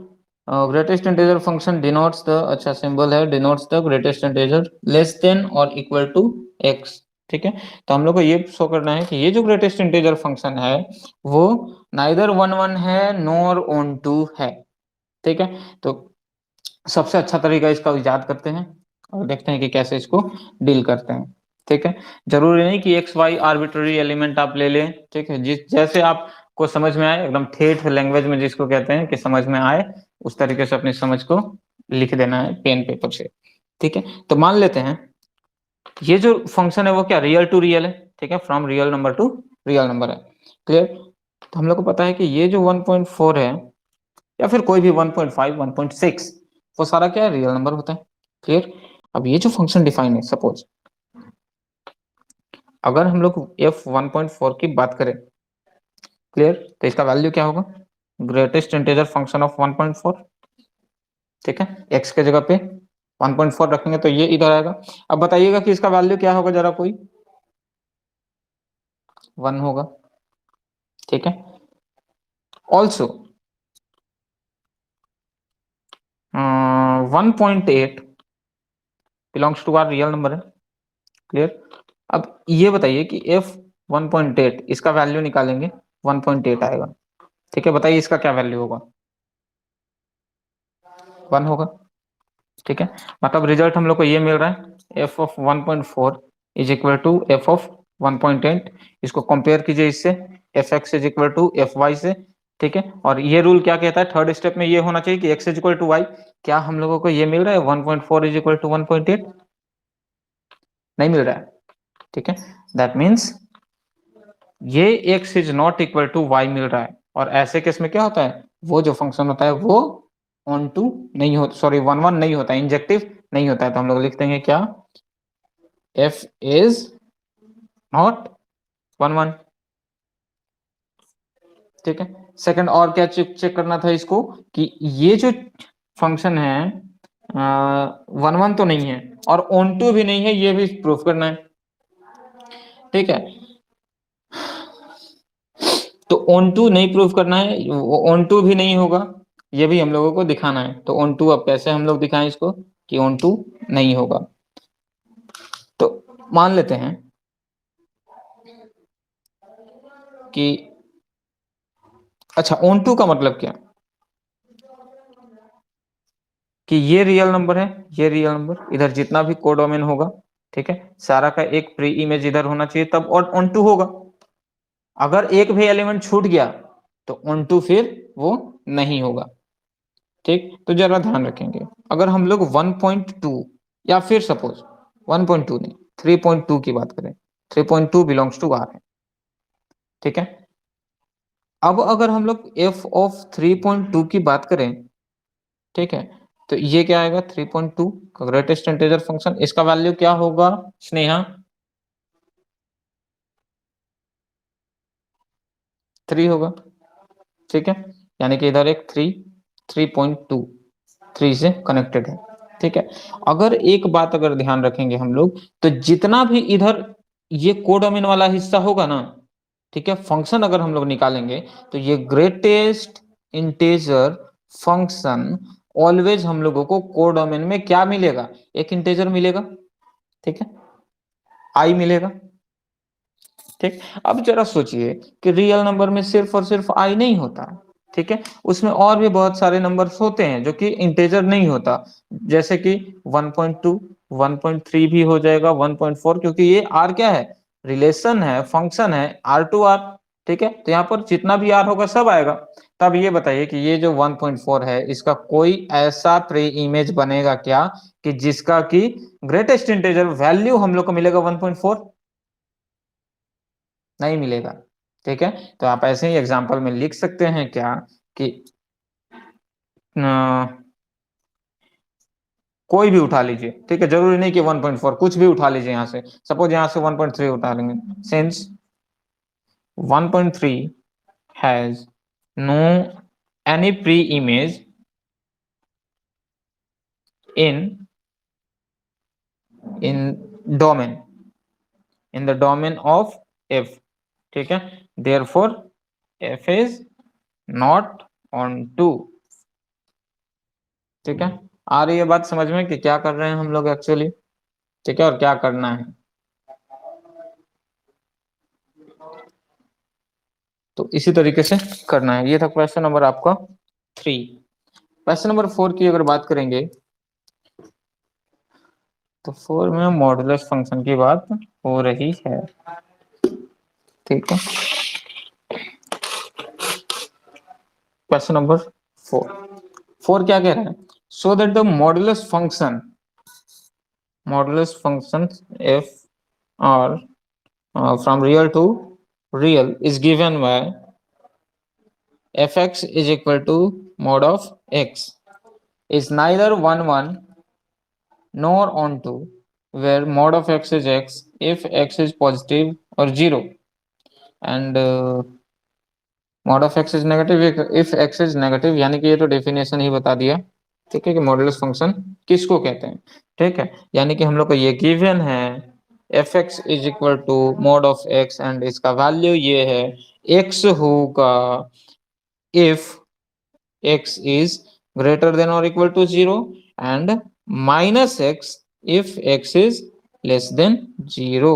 greatest integer function denotes the, अच्छा सिंबल है, denotes the greatest integer less than or equal to x. ठीक है, तो हम लोग को ये शो करना है कि ये जो ग्रेटेस्ट इंटीजर फंक्शन है वो नाइदर 1 1 है नोर ऑन टू है। ठीक है, तो सबसे अच्छा तरीका इसका इजाद करते हैं और देखते हैं कि कैसे इसको डील करते हैं। ठीक है, जरूरी नहीं कि एक्स वाई आर्बिट्ररी एलिमेंट आप ले लें। ठीक है, जिस जैसे आपको समझ में आए, एकदम ठेठ लैंग्वेज में जिसको कहते हैं कि समझ में आए, उस तरीके से अपनी समझ को लिख देना है पेन पेपर से। ठीक है, तो मान लेते हैं ये जो फंक्शन है वो क्या रियल टू रियल है। ठीक है, from real number two real number है। क्लियर? तो हम लोग को पता है कि ये जो 1.4 है या फिर कोई भी 1.5 1.6, वो सारा क्या है, रियल नंबर होता है। क्लियर? अब ये जो फंक्शन डिफाइन है, सपोज अगर हम लोग f 1.4 की बात करें, क्लियर, तो इसका वैल्यू क्या होगा, ग्रेटेस्ट इंटीजर फंक्शन ऑफ 1.4। ठीक है, x के जगह पे 1.4 रखेंगे तो ये इधर आएगा। अब बताइएगा कि इसका वैल्यू क्या होगा, जरा कोई 1 होगा। ठीक है, also 1.8 belongs to R real number है। क्लियर? अब ये बताइए कि f 1.8 इसका वैल्यू निकालेंगे, 1.8 आएगा। ठीक है, बताइए इसका क्या वैल्यू होगा, 1 होगा। ठीक है, मतलब रिजल्ट हम लोग को ये मिल रहा है f of 1.4 is equal to f of 1.8। इसको कंपेयर कीजिए इससे, f x is equal to f y से। ठीक है, और ये रूल क्या कहता है, थर्ड स्टेप में ये होना चाहिए कि x is equal to y. क्या हम लोगों को ये मिल रहा है 1.4 इज इक्वल टू 1.8? नहीं मिल रहा है। ठीक है, दैट मीन्स ये x is not equal to y मिल रहा है। और ऐसे केस में क्या होता है, वो जो फंक्शन होता है वो ऑन टू नहीं होता, सॉरी 1 1 नहीं होता, इंजेक्टिव नहीं होता है। तो हम लोग लिख देंगे क्या, f इज नॉट 1 1। ठीक है, सेकंड और क्या चेक चेक करना था इसको, कि ये जो फंक्शन है 1 1 तो नहीं है और ऑन टू भी नहीं है, ये भी प्रूफ करना है। ठीक है, तो ऑन टू नहीं प्रूफ करना है, ऑन टू भी नहीं होगा, ये भी हम लोगों को दिखाना है। तो ऑन टू अब कैसे हम लोग दिखाएं इसको, कि ऑन टू नहीं होगा। तो मान लेते हैं कि अच्छा, ऑन टू का मतलब क्या, कि ये रियल नंबर है, ये रियल नंबर, इधर जितना भी कोडोमेन होगा, ठीक है, सारा का एक प्री इमेज इधर होना चाहिए, तब और ऑन टू होगा। अगर एक भी एलिमेंट छूट गया तो ऑन टू फिर वो नहीं होगा। ठीक, तो जरा ध्यान रखेंगे, अगर हम लोग 1.2 या फिर सपोज 1.2 नहीं 3.2 की बात करें, 3.2 बिलोंग्स टू आर है, ठीक है। अब अगर हम लोग एफ ऑफ 3.2 की बात करें, ठीक है, तो ये क्या आएगा, 3.2 का ग्रेटेस्ट इंटीजर फंक्शन, इसका वैल्यू क्या होगा स्नेहा, 3 होगा, ठीक है, यानी कि इधर एक 3.2 3 से कनेक्टेड है, ठीक है। अगर एक बात अगर ध्यान रखेंगे हम लोग, तो जितना भी इधर ये कोडोमेन वाला हिस्सा होगा ना, ठीक है, फंक्शन अगर हम लोग निकालेंगे, तो ये ग्रेटेस्ट इंटीजर फंक्शन ऑलवेज हम लोगों को कोडोमेन में क्या मिलेगा, एक इंटीजर मिलेगा, ठीक है, आई मिलेगा। ठीक, अब जरा सोचिए कि रियल नंबर में सिर्फ और सिर्फ आई नहीं होता, ठीक है, उसमें और भी बहुत सारे नंबर्स होते हैं जो कि इंटीजर नहीं होता, जैसे कि 1.2 1.3 भी हो जाएगा, 1.4, क्योंकि ये आर क्या है, रिलेशन है, फंक्शन है आर टू आर, ठीक है, तो यहाँ पर जितना भी आर होगा सब आएगा। तब ये बताइए कि ये जो 1.4 है, इसका कोई ऐसा प्री इमेज बनेगा क्या कि जिसका कि ग्रेटेस्ट इंटीजर वैल्यू हम लोग को मिलेगा 1.4, नहीं मिलेगा, ठीक है। तो आप ऐसे ही एग्जांपल में लिख सकते हैं क्या कि कोई भी उठा लीजिए, ठीक है, जरूरी नहीं कि 1.4, कुछ भी उठा लीजिए, यहाँ से सपोज यहाँ से 1.3 उठा लेंगे, since 1.3 has no any pre image in in domain, in the domain of f, ठीक है, therefore f is not onto, ठीक है। आ रही है बात समझ में कि क्या कर रहे हैं हम लोग एक्चुअली, ठीक है, और क्या करना है। तो इसी तरीके से करना है। ये था क्वेश्चन नंबर आपका 3। क्वेश्चन नंबर 4 की अगर बात करेंगे, तो 4 में मॉडुलस फंक्शन की बात हो रही है, ठीक है। क्वेश्चन नंबर 4, 4 क्या कह रहा है, so that the modulus function f R from real to real is given by fx is equal to mod of x is neither 1 1 nor onto where mod of x is x if x is positive or 0 and mod of x is negative if x is negative, यानी कि ये तो डेफिनेशन ही बता दिया, ठीक है, कि मॉडुलस फंक्शन किसको कहते हैं, ठीक है, यानी कि हम लोग को ये गिवन है f x is equal to mod of x and इसका वैल्यू ये है एक्स होगा if x is greater than or equal to 0 and minus x if x is less than 0,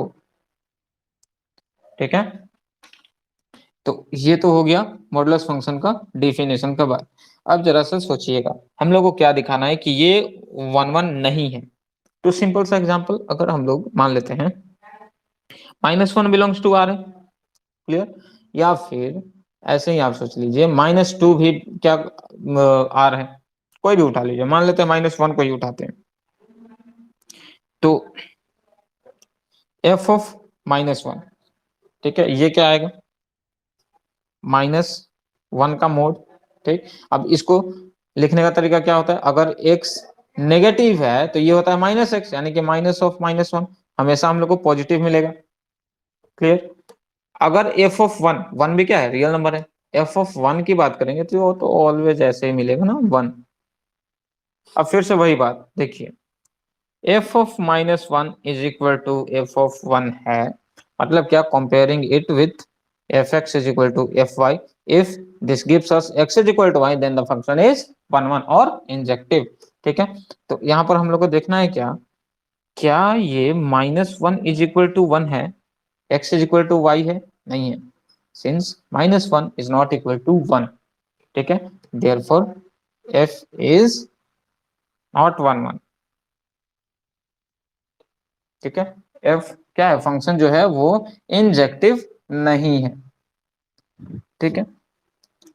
ठीक है। तो ये तो हो गया मॉडुलस फंक्शन का डेफिनेशन का बात। अब जरा सा सोचिएगा, हम लोग को क्या दिखाना है कि ये 1 1 नहीं है। तो सिंपल सा एग्जांपल अगर हम लोग मान लेते हैं -1 बिलोंग्स टू आर है, क्लियर, या फिर ऐसे ही आप सोच लीजिए -2 भी क्या आर है, कोई भी उठा लीजिए, मान लेते हैं -1 को ही उठाते हैं, तो एफ ऑफ -1, ठीक है, ये क्या आएगा, -1 का मोड, ठीक। अब इसको लिखने का तरीका क्या होता है, अगर x नेगेटिव है तो ये होता है -x, यानी कि माइनस ऑफ -1, हमेशा हम लोग को पॉजिटिव मिलेगा, क्लियर। अगर एफ ऑफ 1, 1 भी क्या है, रियल नंबर है, एफ ऑफ 1 की बात करेंगे तो वो तो ऑलवेज ऐसे ही मिलेगा ना 1। अब फिर से वही बात देखिए, f of -1 is equal to f of 1 है, मतलब क्या, comparing it with f x is equal to f y, if this gives us x is equal to y then the function is 1 1 और इंजेक्टिव। ठीक है, तो यहाँ पर हम लोग को देखना है क्या, क्या ये -1 = 1 है, x = y है, नहीं है, since -1 is not equal to 1, ठीक है, देयरफॉर f इज नॉट 1 1, ठीक है, f क्या है, फंक्शन जो है वो इंजेक्टिव नहीं है, ठीक है।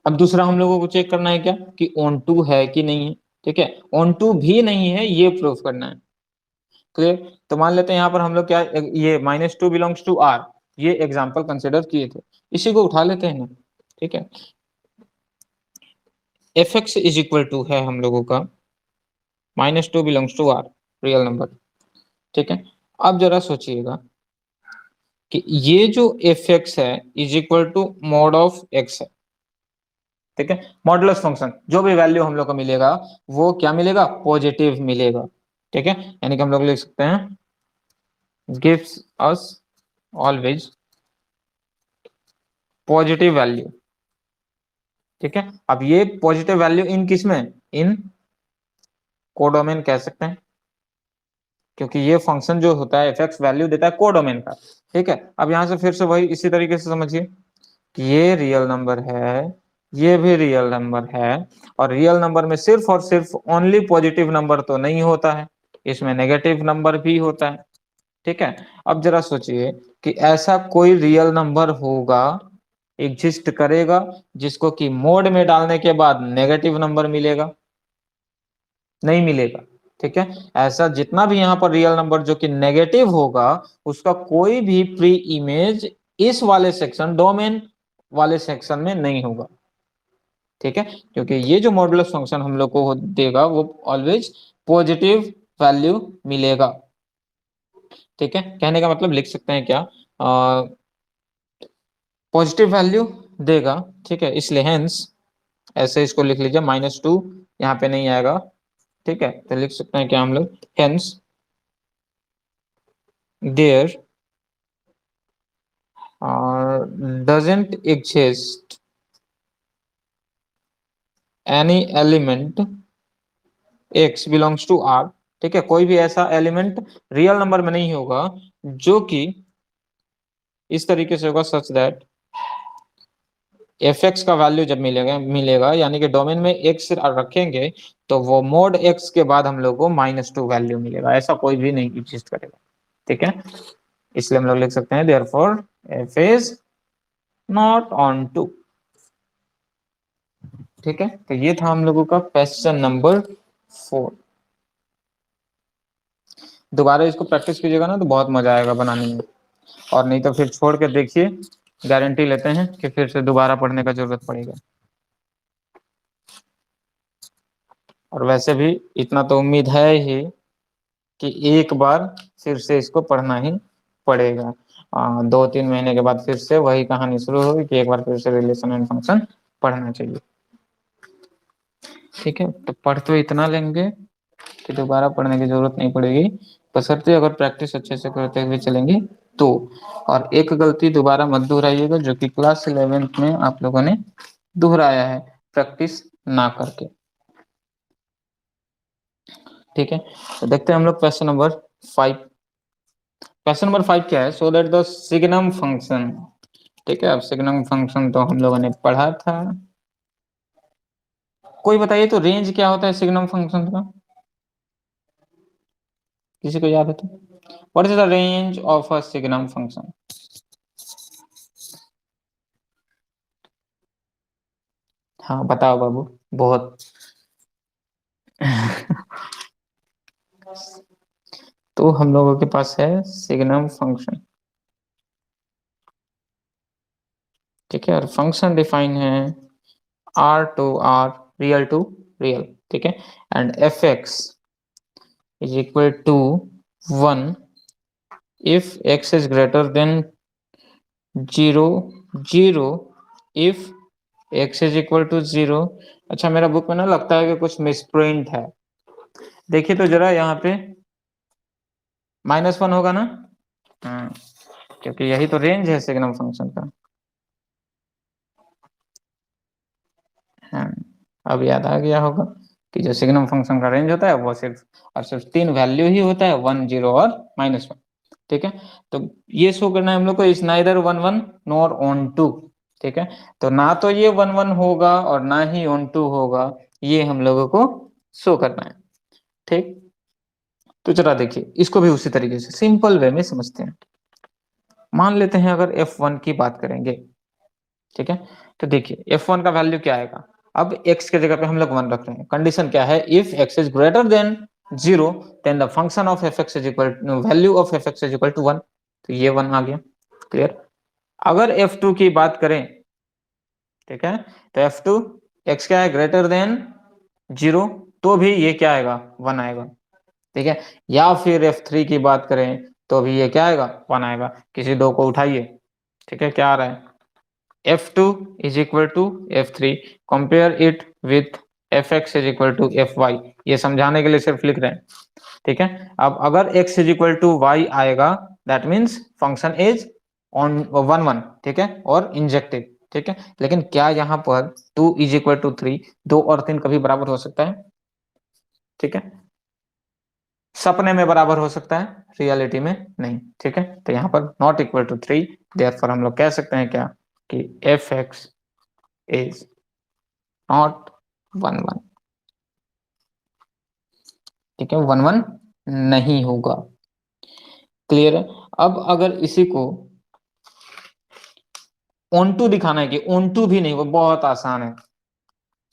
अब दूसरा हम लोगों को चेक करना है क्या, कि ऑन टू है कि नहीं है, ठीक है, ऑन टू भी नहीं है ये प्रूफ करना है, क्लियर। तो मान लेते हैं यहाँ पर हम लोग क्या, ये -2 ∈ R, ये एग्जाम्पल कंसिडर किए थे, इसी को उठा लेते हैं ना, ठीक है। f(x) = है हम लोगों का -2 ∈ R, रियल नंबर, ठीक है। अब जरा सोचिएगा कि ये जो f(x) है =mod(x) है, ठीक है, मॉडुलस फंक्शन जो भी वैल्यू हम लोग को मिलेगा वो क्या मिलेगा, पॉजिटिव मिलेगा, ठीक है, यानी कि हम लोग लिख सकते हैं gives us always positive value, ठीक है। अब ये पॉजिटिव वैल्यू इन किस में, इन कोडोमेन कह सकते हैं, क्योंकि ये फंक्शन जो होता है f(x) वैल्यू देता है कोडोमेन का, ठीक है। अब यहां से फिर से वही इसी तरीके से समझिए कि ये रियल नंबर है, ये भी रियल नंबर है, और रियल नंबर में सिर्फ और सिर्फ ओनली पॉजिटिव नंबर तो नहीं होता है, इसमें नेगेटिव नंबर भी होता है, ठीक है। अब जरा सोचिए कि ऐसा कोई रियल नंबर होगा, एग्जिस्ट करेगा, जिसको कि मोड में डालने के बाद नेगेटिव नंबर मिलेगा, नहीं मिलेगा, ठीक है। ऐसा जितना भी यहाँ पर रियल नंबर जो कि नेगेटिव होगा, उसका कोई भी प्री इमेज इस वाले सेक्शन डोमेन वाले सेक्शन में नहीं होगा, ठीक है, क्योंकि ये जो मॉडुलस फंक्शन हम लोग को देगा वो ऑलवेज पॉजिटिव वैल्यू मिलेगा, ठीक है। कहने का मतलब लिख सकते हैं क्या, पॉजिटिव वैल्यू देगा, ठीक है, इसलिए हेंस ऐसे इसको लिख लीजिए, -2 यहाँ पे नहीं आएगा, ठीक है, तो लिख सकते हैं क्या हम लोग, hence there doesn't exist any element x belongs to R, ठीक है, कोई भी ऐसा एलिमेंट रियल नंबर में नहीं होगा जो कि इस तरीके से होगा सच दैट f(x) का वैल्यू जब मिलेगा मिलेगा यानी कि डोमेन में x रखेंगे तो वो मोड x के बाद हम लोग को -2 वैल्यू मिलेगा, ऐसा कोई भी नहीं एग्जिस्ट करेगा, ठीक है, इसलिए हम लोग लिख सकते हैं therefore f is not onto, ठीक है। तो ये था हम लोगों का क्वेश्चन नंबर 4। दोबारा इसको प्रैक्टिस कीजिएगा ना तो बहुत मजा आएगा बनाने में, और नहीं तो फिर छोड़ के देखिए, गारंटी लेते हैं कि फिर से दोबारा पढ़ने का जरूरत पड़ेगा, और वैसे भी इतना तो उम्मीद है ही कि एक बार फिर से इसको पढ़ना ही पड़ेगा, 2-3 महीने के बाद फिर से वही कहानी शुरू होगी कि एक बार फिर से रिलेशन एंड फंक्शन पढ़ना चाहिए, ठीक है। तो पढ़ तो इतना लेंगे कि दोबारा पढ़ने की जरूरत नहीं पड़ेगी, बशर्ते अगर प्रैक्टिस अच्छे से करते हुए चलेंगे तो। और एक गलती दोबारा मत दोहराइएगा जो कि क्लास 11th में आप लोगों ने दोहराया है प्रैक्टिस ना करके, ठीक है। तो देखते हैं हम लोग क्वेश्चन नंबर 5। क्वेश्चन नंबर 5 क्या है, so that the signum function, ठीक है। अब सिग्नम फंक्शन तो हम लोगों ने पढ़ा था, कोई बताइए तो रेंज क्या होता है सिग्नम फंक्शन का, किसी को याद है तो, what is the range of a signum function, हाँ बताओ बाबू, बहुत तो हम लोगों के पास है सिग्नम फंक्शन, ठीक है, और फंक्शन डिफाइन है R to R, रियल, ठीक है, and f(x) = 1 if x is greater than 0 0 if x = 0। अच्छा, मेरा बुक में ना लगता है कि कुछ मिसप्रिंट है, देखिए तो जरा यहाँ पे -1 होगा ना, हाँ, क्योंकि यही तो रेंज है सिग्नम फंक्शन का, हाँ, अब याद आ गया होगा कि जो सिग्नम फंक्शन का रेंज होता है वो सिर्फ और सिर्फ 3 वैल्यू ही होता है, 1 0 और -1। ठीक है, तो ये शो करना है हम लोग को is neither 1 1 nor onto. ठीक है, तो ना तो ये 1 1 होगा और ना ही ऑन टू होगा, ये हम लोगों को शो करना है। ठीक, तो जरा देखिए इसको भी उसी तरीके से सिंपल वे में समझते हैं। मान लेते हैं अगर f1 की बात करेंगे, ठीक है, तो देखिए f1 का वैल्यू क्या आएगा। अब x के जगह पे हम लोग 1 रख रहे हैं, कंडीशन क्या है, if x is greater than 0 then the function of fx is equal value of fx is equal to 1। तो ये 1 आ गया, क्लियर। अगर f2 की बात करें, ठीक है, तो f2 x क्या है ग्रेटर देन 0, तो भी ये क्या आएगा 1 आएगा। ठीक है, या फिर f3 की बात करें तो भी ये क्या आएगा 1 आएगा। किसी दो को उठाइए, ठीक है, क्या आ रहा है, f2 is equal to f3, compare it with fx is equal to fy। ये समझाने के लिए सिर्फ लिख रहे हैं। ठीक है, अब अगर x is equal to y आएगा that means function is on 1 1, ठीक है, और इंजेक्टिव। ठीक है, लेकिन क्या यहाँ पर 2 इज इक्वल टू 3, 2 और 3 कभी बराबर हो सकता है? ठीक है, सपने में बराबर हो सकता है, रियलिटी में नहीं। ठीक है, तो यहाँ पर नॉट इक्वल टू 3, देयरफॉर हम लोग कह सकते हैं क्या कि fx इज नॉट 1 1। ठीक है, 1 1 नहीं होगा, क्लियर है। अब अगर इसी को ऑन टू दिखाना है कि ऑन टू भी नहीं, वो बहुत आसान है,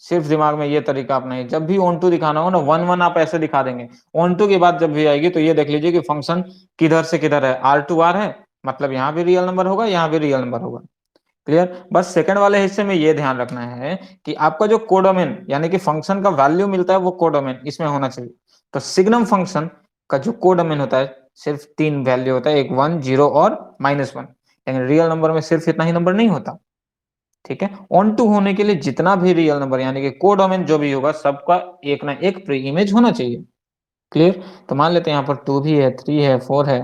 सिर्फ दिमाग में ये तरीका अपना है। जब भी ऑन टू दिखाना हो ना 1 1 आप ऐसे दिखा देंगे, ऑन टू की बात जब भी आएगी तो ये देख लीजिए कि फंक्शन किधर से किधर है, R to R है, मतलब यहाँ भी रियल नंबर होगा, यहाँ भी रियल नंबर होगा, क्लियर। बस सेकंड वाले हिस्से में ये ध्यान रखना है कि आपका जो कोडोमेन यानी कि फंक्शन का वैल्यू मिलता है वो कोडोमेन इसमें होना चाहिए। तो सिग्नम फंक्शन का जो कोडोमेन होता है सिर्फ 3 वैल्यू होता है, एक 1 0 और -1, लेकिन रियल नंबर में सिर्फ इतना ही नंबर नहीं होता। ठीक है, ऑन टू होने के लिए जितना भी रियल नंबर यानी कि कोडोमेन जो भी होगा सबका एक ना एक प्री इमेज होना चाहिए, क्लियर। तो मान लेते हैं यहाँ पर 2 भी है, 3 है, 4 है,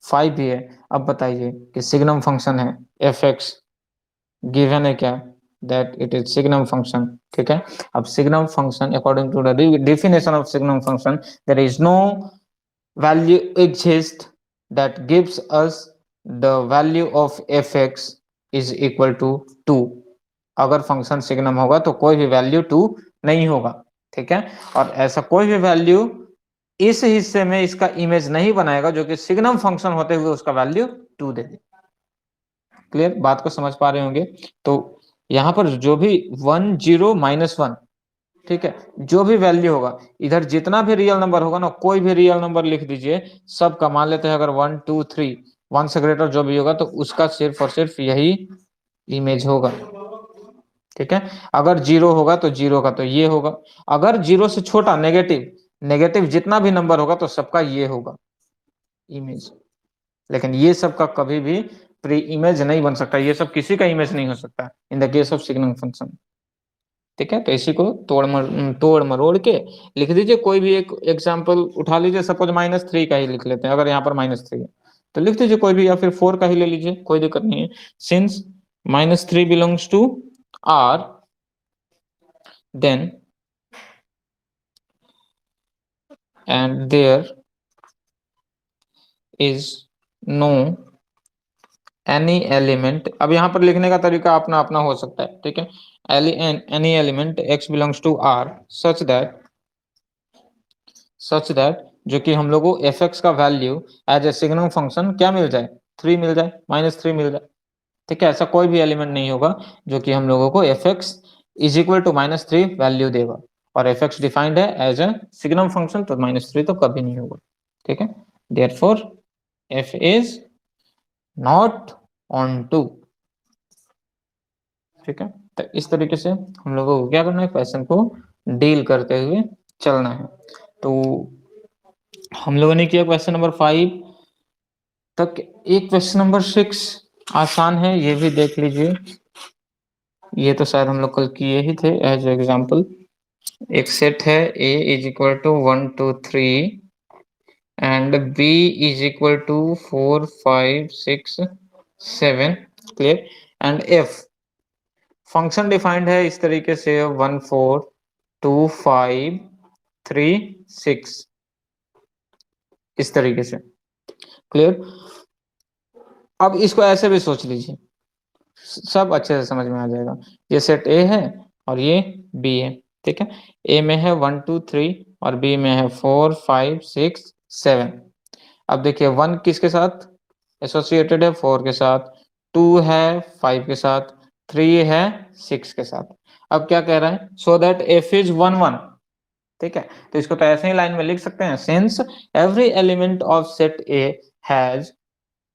5 भी है। अब बताइए कि सिग्नम फंक्शन है fx, गिवन है क्या, that it is signum function. ठीक है, अब signum function according to the definition of signum function there is no value exist that gives us the value of fx is equal to 2। अगर फंक्शन सिग्नम होगा तो कोई भी वैल्यू 2 नहीं होगा। ठीक है, और ऐसा कोई भी वैल्यू इस हिस्से में इसका इमेज नहीं बनाएगा जो कि सिग्नम फंक्शन होते हुए उसका वैल्यू 2 दे दे। क्लियर, बात को समझ पा रहे होंगे। तो यहाँ पर जो भी 1 0 -1, ठीक है, जो भी वैल्यू होगा, इधर जितना भी रियल नंबर होगा ना, कोई भी रियल नंबर लिख दीजिए, सबका मान लेते हैं अगर 1 2 3, 1 से ग्रेटर जो भी होगा तो उसका सिर्फ और सिर्फ यही इमेज होगा। ठीक है, अगर 0 होगा तो 0 का तो ये होगा, अगर 0 से छोटा नेगेटिव, नेगेटिव जितना भी नंबर होगा तो सबका ये होगा इमेज। लेकिन ये सब का कभी भी प्री इमेज नहीं बन सकता, ये सब किसी का इमेज नहीं हो सकता in the case of signum function. ठीक है, तो इसी को तोड़ मरोड़ के लिख दीजिए, कोई भी एक एग्जांपल उठा लीजिए, सपोज -3 का ही लिख लेते हैं, अगर यहाँ पर -3 है तो लिख दीजिए कोई भी, या फिर 4 का ही ले लीजिए, कोई दिक्कत नहीं है। Since -3 belongs to R, then and there is no any element। अब यहाँ पर लिखने का तरीका अपना अपना हो सकता है, ठीक है। any element x belongs to R such that जो कि हम लोग को fx का value as a signum function क्या मिल जाए, 3 मिल जाए, -3 मिल जाए। ठीक है, ऐसा कोई भी एलिमेंट नहीं होगा जो कि हम लोगों को fx is equal to -3 value देगा, और fx डिफाइंड है एज ए सिग्नम फंक्शन, तो -3 तो कभी नहीं होगा। ठीक है, therefore f is not onto. ठीक है, तो इस तरीके से हम लोगों को क्या करना है, क्वेश्चन को डील करते हुए चलना है। तो हम लोगों ने किया क्वेश्चन नंबर 5 तक। एक क्वेश्चन नंबर 6 आसान है, ये भी देख लीजिए। ये तो शायद हम लोग कल किए ही थे एज एग्जांपल। एक सेट है a is equal to 1 2 3 and b is equal to 4 5 6 7, clear. And f function defined है इस तरीके से 1 4 2 5 3 6 इस तरीके से। क्लियर? अब इसको ऐसे भी सोच लीजिए, सब अच्छे से समझ में आ जाएगा। ये सेट ए है और ये बी है, ठीक है। ए में है 1 2 3 और बी में है 4 5 6 7। अब देखिए 1 किसके साथ एसोसिएटेड है? 4 के साथ, 2 है 5 के साथ, 3 है 6 के साथ। अब क्या कह रहा है? सो दैट एफ इज 1 1, ठीक है। तो इसको तो ऐसे ही लाइन में लिख सकते हैं, since every element of set A has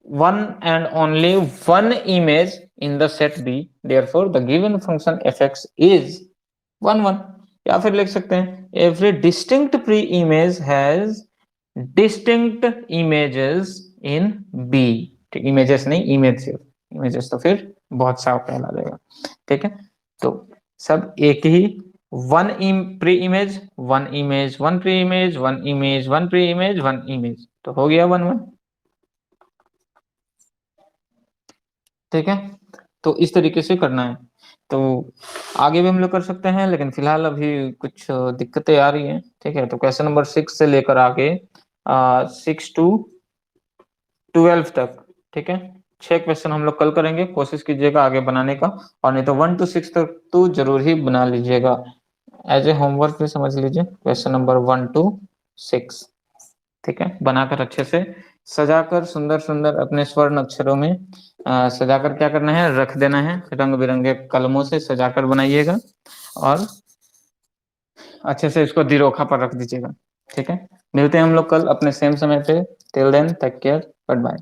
one and only one image in the set B, therefore the given function fx is 1 1। या फिर लिख सकते हैं every distinct pre-image has distinct images in B, ठीक, images नहीं, image सिर्फ, images तो फिर बहुत सा कहला देगा, ठीक है। तो सब एक ही, one preimage, one image, one preimage, one image, one preimage, one image, तो हो गया 1 1, ठीक है। तो इस तरीके से करना है। तो आगे भी हम लोग कर सकते हैं, लेकिन फिलहाल अभी कुछ दिक्कतें आ रही हैं, ठीक है। तो क्वेश्चन नंबर 6 से लेकर आगे 6 टू 12 तक, ठीक है, 6 क्वेश्चन हम लोग कल करेंगे। कोशिश कीजिएगा आगे बनाने का, और नहीं तो 1 टू 6 तक तो जरूर ही बना लीजिएगा, एज ए होमवर्क भी समझ लीजिए, क्वेश्चन नंबर 1 टू 6, ठीक है। बनाकर अच्छे से सजाकर सुंदर सुंदर अपने स्वर्ण अक्षरों में सजाकर क्या करना है? रख देना है, रंग बिरंगे कलमों से सजाकर बनाइएगा और अच्छे से इसको दिरोखा पर रख दीजिएगा, ठीक है। मिलते हैं हम लोग कल अपने सेम समय पे। Till then take care, good bye.